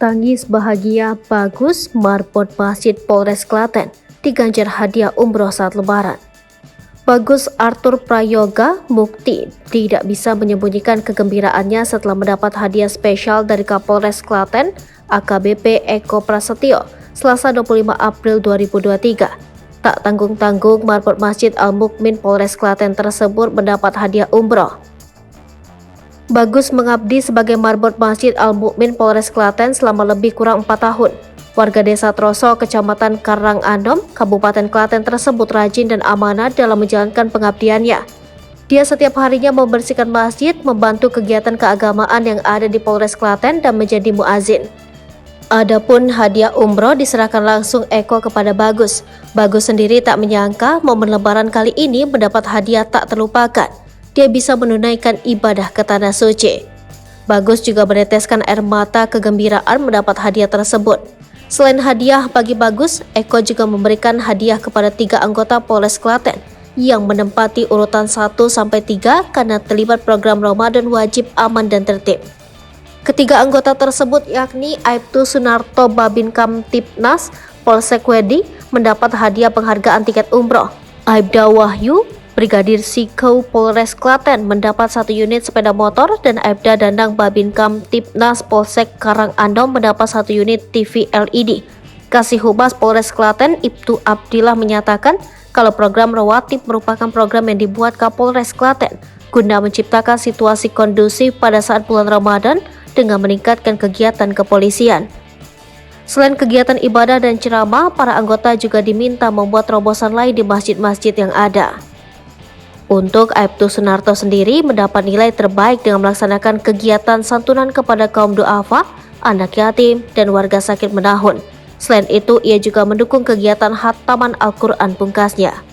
Tangis bahagia Bagus marbot Masjid Polres Klaten diganjar hadiah umroh saat lebaran. Bagus Arthur Prayoga Mukti tidak bisa menyembunyikan kegembiraannya setelah mendapat hadiah spesial dari Kapolres Klaten AKBP Eko Prasetyo Selasa 25 April 2023. Tak tanggung-tanggung marbot Masjid Al-Mukmin Polres Klaten tersebut mendapat hadiah umroh. Bagus mengabdi sebagai marbot Masjid Al-Mukmin Polres Klaten selama lebih kurang 4 tahun. Warga desa Troso, Kecamatan Karangandom, Kabupaten Klaten tersebut rajin dan amanah dalam menjalankan pengabdiannya. Dia setiap harinya membersihkan masjid, membantu kegiatan keagamaan yang ada di Polres Klaten dan menjadi muazin. Adapun hadiah umroh diserahkan langsung Eko kepada Bagus. Bagus sendiri tak menyangka momen lebaran kali ini mendapat hadiah tak terlupakan. Dia bisa menunaikan ibadah ke Tanah Suci. Bagus juga meneteskan air mata kegembiraan mendapat hadiah tersebut. Selain hadiah bagi Bagus, Eko juga memberikan hadiah kepada 3 anggota Polres Klaten yang menempati urutan 1-3 karena terlibat program Ramadan wajib aman dan tertib. Ketiga anggota tersebut yakni Aibtu Sunarto Babin Kamtipnas Polsek Wedi mendapat hadiah penghargaan tiket umroh. Aibda Wahyu Brigadir Sikau Polres Klaten mendapat 1 unit sepeda motor dan Aibda Dandang Babin Kamtipnas Polsek Karangandom mendapat 1 unit TV LED. Kasih Humas Polres Klaten Ibtu Abdillah menyatakan kalau program Rawatib merupakan program yang dibuat Kapolres Klaten guna menciptakan situasi kondusif pada saat bulan Ramadan dengan meningkatkan kegiatan kepolisian. Selain kegiatan ibadah dan ceramah, para anggota juga diminta membuat terobosan lain di masjid-masjid yang ada. Untuk Aibtu Sunarto sendiri mendapat nilai terbaik dengan melaksanakan kegiatan santunan kepada kaum duafa, anak yatim, dan warga sakit menahun. Selain itu, ia juga mendukung kegiatan khataman Al-Quran pungkasnya.